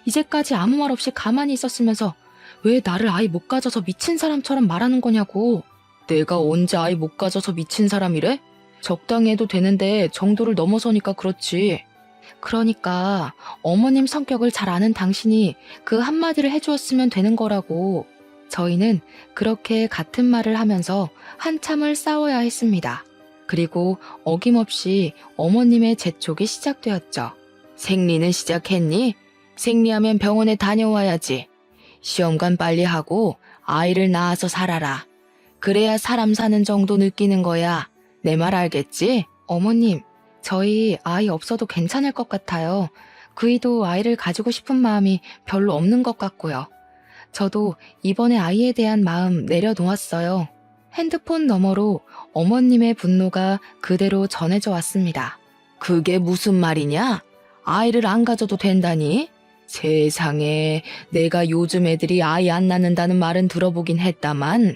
이제까지 아무 말 없이 가만히 있었으면서 왜 나를 아이 못 가져서 미친 사람처럼 말하는 거냐고. 내가 언제 아이 못 가져서 미친 사람이래? 적당히 해도 되는데 정도를 넘어서니까 그렇지. 그러니까 어머님 성격을 잘 아는 당신이 그 한마디를 해주었으면 되는 거라고. 저희는 그렇게 같은 말을 하면서 한참을 싸워야 했습니다. 그리고 어김없이 어머님의 재촉이 시작되었죠. 생리는 시작했니? 생리하면 병원에 다녀와야지. 시험관 빨리 하고 아이를 낳아서 살아라. 그래야 사람 사는 정도 느끼는 거야. 내 말 알겠지? 어머님, 저희 아이 없어도 괜찮을 것 같아요. 그이도 아이를 가지고 싶은 마음이 별로 없는 것 같고요. 저도 이번에 아이에 대한 마음 내려놓았어요. 핸드폰 너머로 어머님의 분노가 그대로 전해져 왔습니다. 그게 무슨 말이냐? 아이를 안 가져도 된다니? 세상에, 내가 요즘 애들이 아이 안 낳는다는 말은 들어보긴 했다만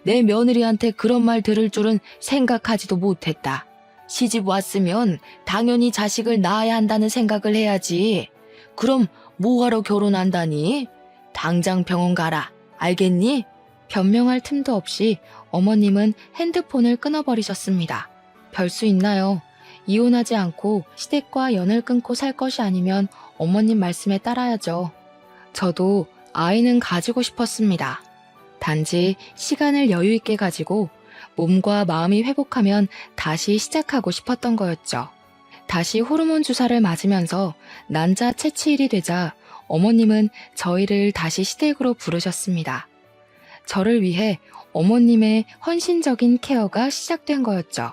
내 며느리한테 그런 말 들을 줄은 생각하지도 못했다. 시집 왔으면 당연히 자식을 낳아야 한다는 생각을 해야지. 그럼 뭐하러 결혼한다니? 당장 병원 가라. 알겠니? 변명할 틈도 없이 어머님은 핸드폰을 끊어버리셨습니다. 별 수 있나요? 이혼하지 않고 시댁과 연을 끊고 살 것이 아니면 어머님 말씀에 따라야죠. 저도 아이는 가지고 싶었습니다. 단지 시간을 여유 있게 가지고 몸과 마음이 회복하면 다시 시작하고 싶었던 거였죠. 다시 호르몬 주사를 맞으면서 난자 채취일이 되자 어머님은 저희를 다시 시댁으로 부르셨습니다. 저를 위해 어머님의 헌신적인 케어가 시작된 거였죠.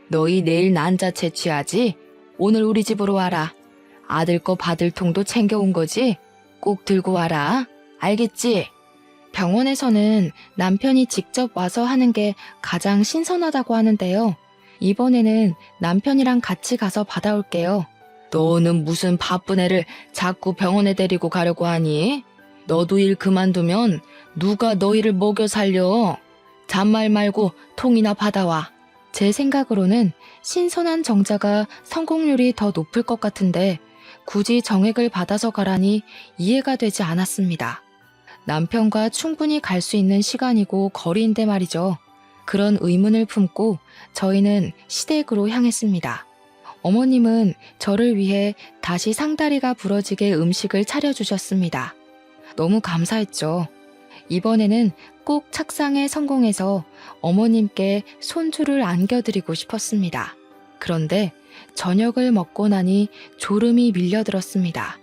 너희 내일 난자 채취하지? 오늘 우리 집으로 와라. 아들 거 받을 통도 챙겨온 거지? 꼭 들고 와라. 알겠지? 병원에서는 남편이 직접 와서 하는 게 가장 신선하다고 하는데요. 이번에는 남편이랑 같이 가서 받아올게요. 너는 무슨 바쁜 애를 자꾸 병원에 데리고 가려고 하니? 너도 일 그만두면 누가 너희를 먹여 살려? 잔말 말고 통이나 받아와. 제 생각으로는 신선한 정자가 성공률이 더 높을 것 같은데 굳이 정액을 받아서 가라니 이해가 되지 않았습니다. 남편과 충분히 갈 수 있는 시간이고 거리인데 말이죠. 그런 의문을 품고 저희는 시댁으로 향했습니다. 어머님은 저를 위해 다시 상다리가 부러지게 음식을 차려주셨습니다. 너무 감사했죠. 이번에는 꼭 착상에 성공해서 어머님께 손주를 안겨드리고 싶었습니다. 그런데 저녁을 먹고 나니 졸음이 밀려들었습니다.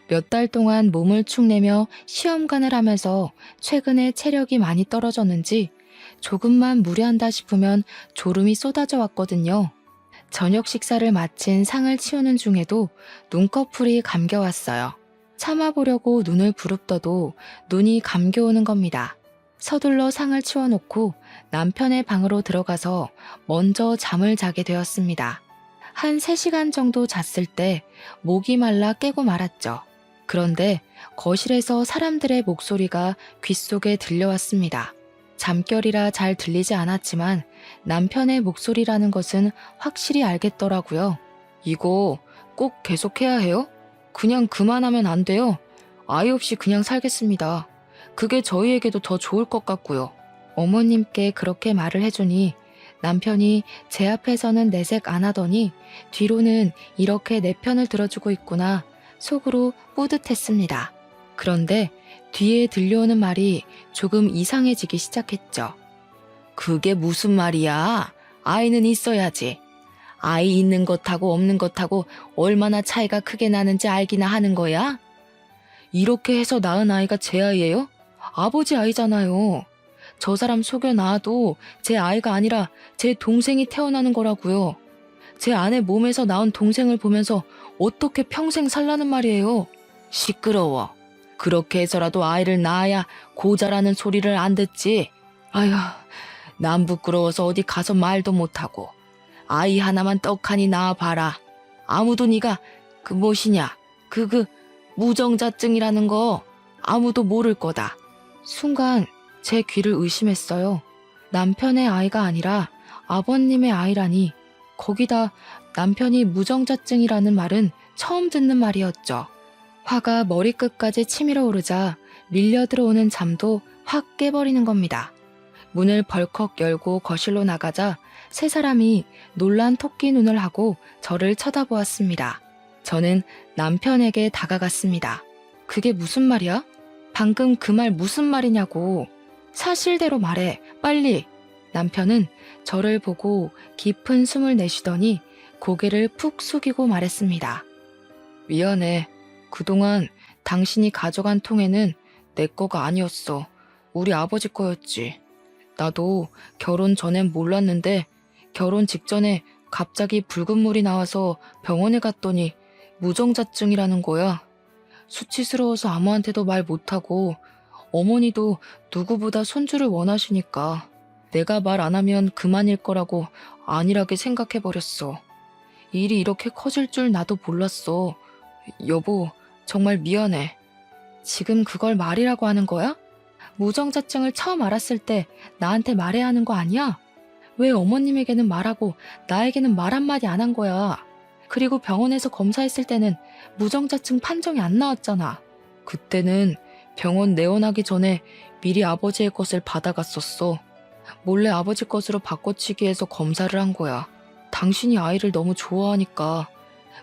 몇 달 동안 몸을 축내며 시험관을 하면서 최근에 체력이 많이 떨어졌는지 조금만 무리한다 싶으면 졸음이 쏟아져 왔거든요. 저녁 식사를 마친 상을 치우는 중에도 눈꺼풀이 감겨왔어요. 참아보려고 눈을 부릅떠도 눈이 감겨오는 겁니다. 서둘러 상을 치워놓고 남편의 방으로 들어가서 먼저 잠을 자게 되었습니다. 한 3시간 정도 잤을 때 목이 말라 깨고 말았죠. 그런데 거실에서 사람들의 목소리가 귓속에 들려왔습니다. 잠결이라 잘 들리지 않았지만 남편의 목소리라는 것은 확실히 알겠더라고요. 이거 꼭 계속해야 해요? 그냥 그만하면 안 돼요. 아이 없이 그냥 살겠습니다. 그게 저희에게도 더 좋을 것 같고요. 어머님께 그렇게 말을 해주니 남편이 제 앞에서는 내색 안 하더니 뒤로는 이렇게 내 편을 들어주고 있구나 속으로 뿌듯했습니다. 그런데 뒤에 들려오는 말이 조금 이상해지기 시작했죠. 그게 무슨 말이야? 아이는 있어야지. 아이 있는 것하고 없는 것하고 얼마나 차이가 크게 나는지 알기나 하는 거야? 이렇게 해서 낳은 아이가 제 아이예요? 아버지 아이잖아요. 저 사람 속여 낳아도 제 아이가 아니라 제 동생이 태어나는 거라고요. 제 아내 몸에서 나온 동생을 보면서 어떻게 평생 살라는 말이에요. 시끄러워. 그렇게 해서라도 아이를 낳아야 고자라는 소리를 안 듣지. 아휴, 난 부끄러워서 어디 가서 말도 못하고. 아이 하나만 떡하니 낳아봐라. 아무도 네가 그 무엇이냐, 그 무정자증이라는 거 아무도 모를 거다. 순간 제 귀를 의심했어요. 남편의 아이가 아니라 아버님의 아이라니. 거기다 남편이 무정자증이라는 말은 처음 듣는 말이었죠. 화가 머리끝까지 치밀어 오르자 밀려 들어오는 잠도 확 깨버리는 겁니다. 문을 벌컥 열고 거실로 나가자 세 사람이 놀란 토끼 눈을 하고 저를 쳐다보았습니다. 저는 남편에게 다가갔습니다. 그게 무슨 말이야? 방금 그 말 무슨 말이냐고. 사실대로 말해, 빨리. 남편은 저를 보고 깊은 숨을 내쉬더니 고개를 푹 숙이고 말했습니다. 미안해. 그동안 당신이 가져간 통에는 내 거가 아니었어. 우리 아버지 거였지. 나도 결혼 전엔 몰랐는데 결혼 직전에 갑자기 붉은 물이 나와서 병원에 갔더니 무정자증이라는 거야. 수치스러워서 아무한테도 말 못하고 어머니도 누구보다 손주를 원하시니까 내가 말 안 하면 그만일 거라고 안일하게 생각해버렸어. 일이 이렇게 커질 줄 나도 몰랐어. 여보, 정말 미안해. 지금 그걸 말이라고 하는 거야? 무정자증을 처음 알았을 때 나한테 말해야 하는 거 아니야? 왜 어머님에게는 말하고 나에게는 말 한마디 안 한 거야? 그리고 병원에서 검사했을 때는 무정자증 판정이 안 나왔잖아. 그때는 병원 내원하기 전에 미리 아버지의 것을 받아갔었어. 몰래 아버지 것으로 바꿔치기 해서 검사를 한 거야. 당신이 아이를 너무 좋아하니까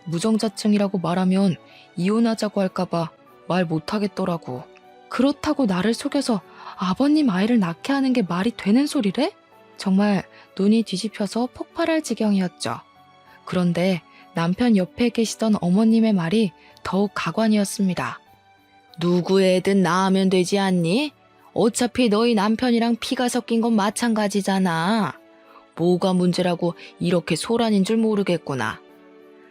무정자증이라고 말하면 이혼하자고 할까봐 말 못하겠더라고. 그렇다고 나를 속여서 아버님 아이를 낳게 하는 게 말이 되는 소리래? 정말 눈이 뒤집혀서 폭발할 지경이었죠. 그런데 남편 옆에 계시던 어머님의 말이 더욱 가관이었습니다. 누구 애든 낳으면 되지 않니? 어차피 너희 남편이랑 피가 섞인 건 마찬가지잖아. 뭐가 문제라고 이렇게 소란인 줄 모르겠구나.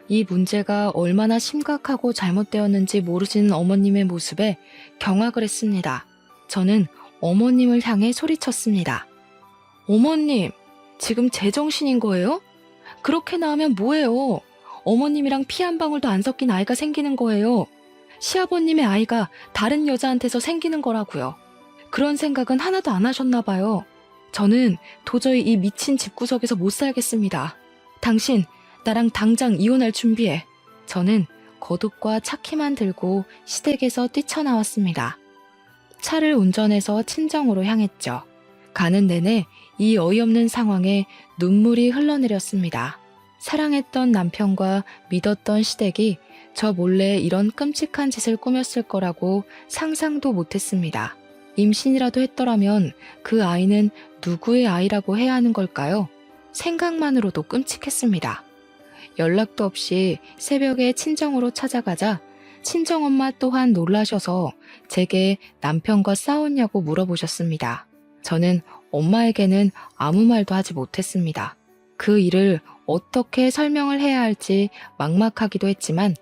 이 문제가 얼마나 심각하고 잘못되었는지 모르시는 어머님의 모습에 경악을 했습니다. 저는 어머님을 향해 소리쳤습니다. 어머님, 지금 제정신인 거예요? 그렇게 나오면 뭐예요? 어머님이랑 피 한 방울도 안 섞인 아이가 생기는 거예요. 시아버님의 아이가 다른 여자한테서 생기는 거라고요. 그런 생각은 하나도 안 하셨나 봐요. 저는 도저히 이 미친 집구석에서 못 살겠습니다. 당신, 나랑 당장 이혼할 준비해. 저는 거둑과 차키만 들고 시댁에서 뛰쳐나왔습니다. 차를 운전해서 친정으로 향했죠. 가는 내내 이 어이없는 상황에 눈물이 흘러내렸습니다. 사랑했던 남편과 믿었던 시댁이 저 몰래 이런 끔찍한 짓을 꾸몄을 거라고 상상도 못했습니다. 임신이라도 했더라면 그 아이는 누구의 아이라고 해야 하는 걸까요? 생각만으로도 끔찍했습니다. 연락도 없이 새벽에 친정으로 찾아가자 친정엄마 또한 놀라셔서 제게 남편과 싸웠냐고 물어보셨습니다. 저는 엄마에게는 아무 말도 하지 못했습니다. 그 일을 어떻게 설명을 해야 할지 막막하기도 했지만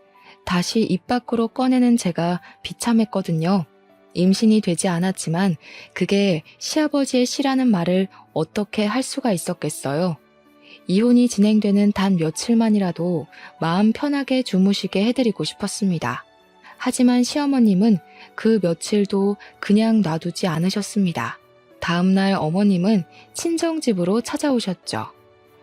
다시 입 밖으로 꺼내는 제가 비참했거든요. 임신이 되지 않았지만 그게 시아버지의 시라는 말을 어떻게 할 수가 있었겠어요. 이혼이 진행되는 단 며칠만이라도 마음 편하게 주무시게 해드리고 싶었습니다. 하지만 시어머님은 그 며칠도 그냥 놔두지 않으셨습니다. 다음날 어머님은 친정집으로 찾아오셨죠.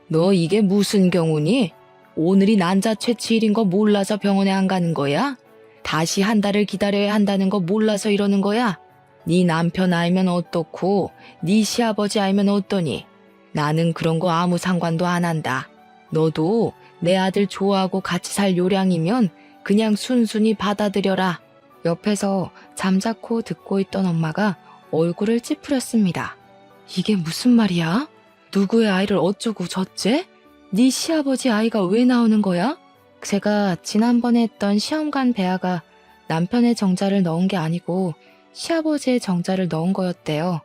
너 이게 무슨 경우니? 오늘이 난자 채취일인 거 몰라서 병원에 안 가는 거야? 다시 한 달을 기다려야 한다는 거 몰라서 이러는 거야? 네 남편 알면 어떻고 네 시아버지 알면 어떠니? 나는 그런 거 아무 상관도 안 한다. 너도 내 아들 좋아하고 같이 살 요량이면 그냥 순순히 받아들여라. 옆에서 잠자코 듣고 있던 엄마가 얼굴을 찌푸렸습니다. 이게 무슨 말이야? 누구의 아이를 어쩌고 저째? 네 시아버지 아이가 왜 나오는 거야? 제가 지난번에 했던 시험관 배아가 남편의 정자를 넣은 게 아니고 시아버지의 정자를 넣은 거였대요.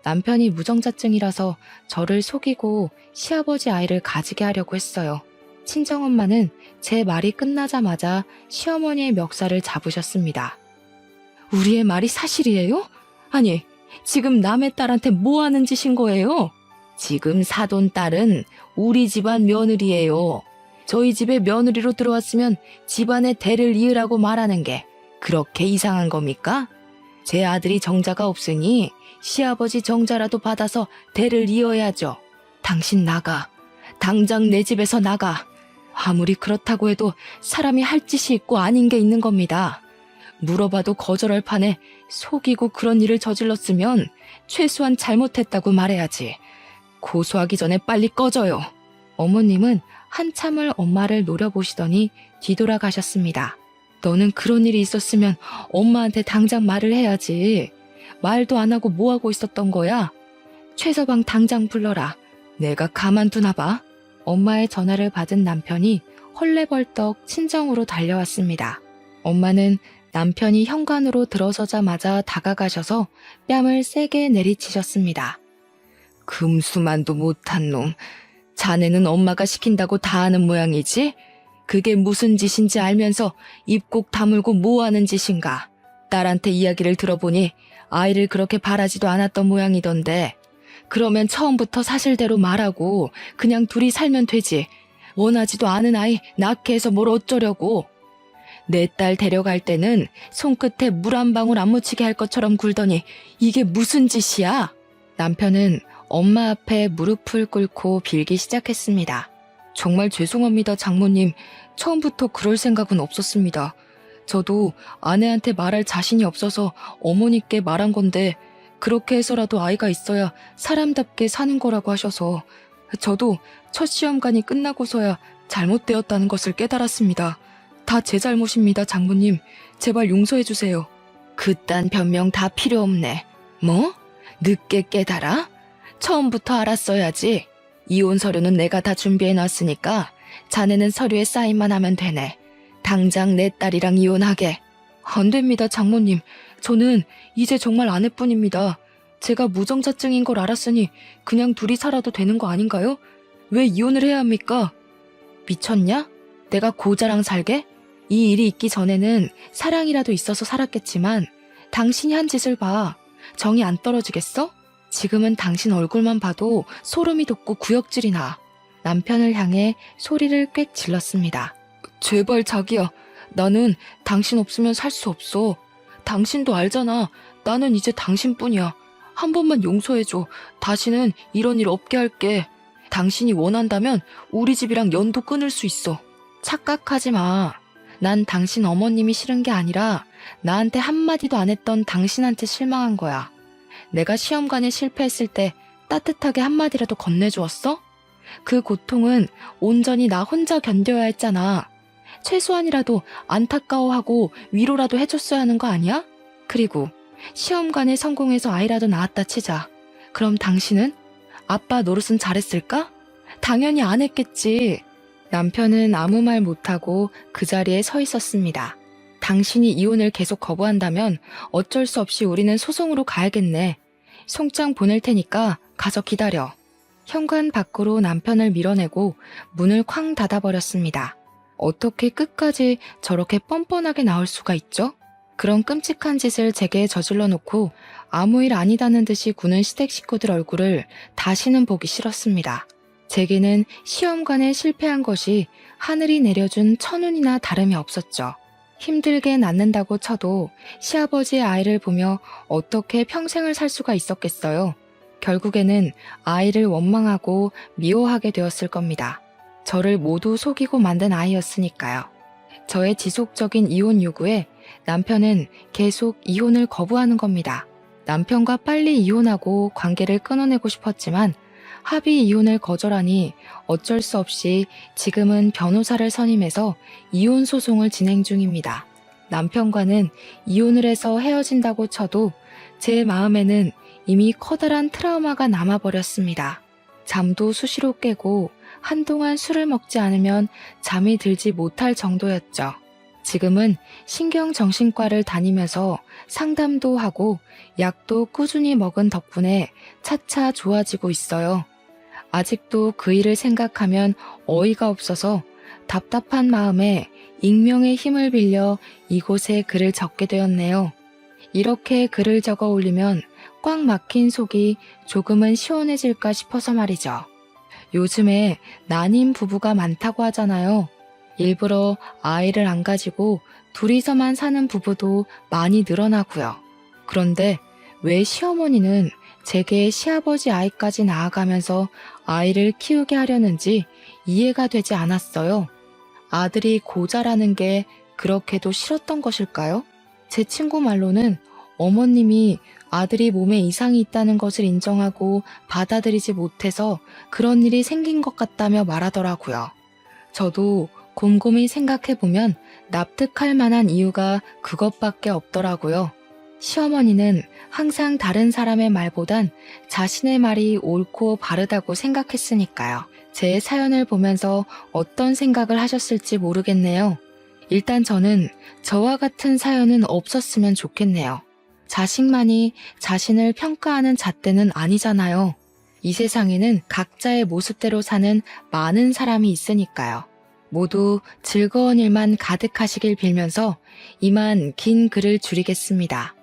남편이 무정자증이라서 저를 속이고 시아버지 아이를 가지게 하려고 했어요. 친정엄마는 제 말이 끝나자마자 시어머니의 멱살을 잡으셨습니다. 우리의 말이 사실이에요? 아니, 지금 남의 딸한테 뭐 하는 짓인 거예요? 지금 사돈 딸은 우리 집안 며느리예요. 저희 집에 며느리로 들어왔으면 집안의 대를 이으라고 말하는 게 그렇게 이상한 겁니까? 제 아들이 정자가 없으니 시아버지 정자라도 받아서 대를 이어야죠. 당신 나가. 당장 내 집에서 나가. 아무리 그렇다고 해도 사람이 할 짓이 있고 아닌 게 있는 겁니다. 물어봐도 거절할 판에 속이고 그런 일을 저질렀으면 최소한 잘못했다고 말해야지. 고소하기 전에 빨리 꺼져요. 어머님은 한참을 엄마를 노려보시더니 뒤돌아가셨습니다. 너는 그런 일이 있었으면 엄마한테 당장 말을 해야지. 말도 안 하고 뭐 하고 있었던 거야? 최서방 당장 불러라. 내가 가만두나 봐. 엄마의 전화를 받은 남편이 헐레벌떡 친정으로 달려왔습니다. 엄마는 남편이 현관으로 들어서자마자 다가가셔서 뺨을 세게 내리치셨습니다. 금수만도 못한 놈. 자네는 엄마가 시킨다고 다 하는 모양이지? 그게 무슨 짓인지 알면서 입 꼭 다물고 뭐하는 짓인가? 딸한테 이야기를 들어보니 아이를 그렇게 바라지도 않았던 모양이던데, 그러면 처음부터 사실대로 말하고 그냥 둘이 살면 되지. 원하지도 않은 아이 낳게 해서 뭘 어쩌려고. 내 딸 데려갈 때는 손끝에 물 한 방울 안 묻히게 할 것처럼 굴더니 이게 무슨 짓이야? 남편은 엄마 앞에 무릎을 꿇고 빌기 시작했습니다. 정말 죄송합니다, 장모님. 처음부터 그럴 생각은 없었습니다. 저도 아내한테 말할 자신이 없어서 어머니께 말한 건데, 그렇게 해서라도 아이가 있어야 사람답게 사는 거라고 하셔서 저도 첫 시험관이 끝나고서야 잘못되었다는 것을 깨달았습니다. 다 제 잘못입니다, 장모님. 제발 용서해 주세요. 그딴 변명 다 필요 없네. 뭐? 늦게 깨달아? 처음부터 알았어야지. 이혼 서류는 내가 다 준비해놨으니까 자네는 서류에 사인만 하면 되네. 당장 내 딸이랑 이혼하게. 안 됩니다, 장모님. 저는 이제 정말 아내뿐입니다. 제가 무정자증인 걸 알았으니 그냥 둘이 살아도 되는 거 아닌가요? 왜 이혼을 해야 합니까? 미쳤냐? 내가 고자랑 살게? 이 일이 있기 전에는 사랑이라도 있어서 살았겠지만 당신이 한 짓을 봐. 정이 안 떨어지겠어? 지금은 당신 얼굴만 봐도 소름이 돋고 구역질이 나. 남편을 향해 소리를 꽥 질렀습니다. 제발 자기야. 나는 당신 없으면 살 수 없어. 당신도 알잖아. 나는 이제 당신뿐이야. 한 번만 용서해줘. 다시는 이런 일 없게 할게. 당신이 원한다면 우리 집이랑 연도 끊을 수 있어. 착각하지 마. 난 당신 어머님이 싫은 게 아니라 나한테 한마디도 안 했던 당신한테 실망한 거야. 내가 시험관에 실패했을 때 따뜻하게 한마디라도 건네주었어? 그 고통은 온전히 나 혼자 견뎌야 했잖아. 최소한이라도 안타까워하고 위로라도 해줬어야 하는 거 아니야? 그리고 시험관에 성공해서 아이라도 낳았다 치자. 그럼 당신은? 아빠 노릇은 잘했을까? 당연히 안 했겠지. 남편은 아무 말 못하고 그 자리에 서 있었습니다. 당신이 이혼을 계속 거부한다면 어쩔 수 없이 우리는 소송으로 가야겠네. 송장 보낼 테니까 가서 기다려. 현관 밖으로 남편을 밀어내고 문을 쾅 닫아버렸습니다. 어떻게 끝까지 저렇게 뻔뻔하게 나올 수가 있죠? 그런 끔찍한 짓을 제게 저질러 놓고 아무 일 아니다는 듯이 구는 시댁 식구들 얼굴을 다시는 보기 싫었습니다. 제게는 시험관에 실패한 것이 하늘이 내려준 천운이나 다름이 없었죠. 힘들게 낳는다고 쳐도 시아버지의 아이를 보며 어떻게 평생을 살 수가 있었겠어요. 결국에는 아이를 원망하고 미워하게 되었을 겁니다. 저를 모두 속이고 만든 아이였으니까요. 저의 지속적인 이혼 요구에 남편은 계속 이혼을 거부하는 겁니다. 남편과 빨리 이혼하고 관계를 끊어내고 싶었지만 합의 이혼을 거절하니 어쩔 수 없이 지금은 변호사를 선임해서 이혼 소송을 진행 중입니다. 남편과는 이혼을 해서 헤어진다고 쳐도 제 마음에는 이미 커다란 트라우마가 남아버렸습니다. 잠도 수시로 깨고 한동안 술을 먹지 않으면 잠이 들지 못할 정도였죠. 지금은 신경정신과를 다니면서 상담도 하고 약도 꾸준히 먹은 덕분에 차차 좋아지고 있어요. 아직도 그 일을 생각하면 어이가 없어서 답답한 마음에 익명의 힘을 빌려 이곳에 글을 적게 되었네요. 이렇게 글을 적어 올리면 꽉 막힌 속이 조금은 시원해질까 싶어서 말이죠. 요즘에 난임 부부가 많다고 하잖아요. 일부러 아이를 안 가지고 둘이서만 사는 부부도 많이 늘어나고요. 그런데 왜 시어머니는 제게 시아버지 아이까지 낳아가면서 아이를 키우게 하려는지 이해가 되지 않았어요. 아들이 고자라는 게 그렇게도 싫었던 것일까요? 제 친구 말로는 어머님이 아들이 몸에 이상이 있다는 것을 인정하고 받아들이지 못해서 그런 일이 생긴 것 같다며 말하더라고요. 저도 곰곰이 생각해보면 납득할 만한 이유가 그것밖에 없더라고요. 시어머니는 항상 다른 사람의 말보단 자신의 말이 옳고 바르다고 생각했으니까요. 제 사연을 보면서 어떤 생각을 하셨을지 모르겠네요. 일단 저는 저와 같은 사연은 없었으면 좋겠네요. 자식만이 자신을 평가하는 잣대는 아니잖아요. 이 세상에는 각자의 모습대로 사는 많은 사람이 있으니까요. 모두 즐거운 일만 가득하시길 빌면서 이만 긴 글을 줄이겠습니다.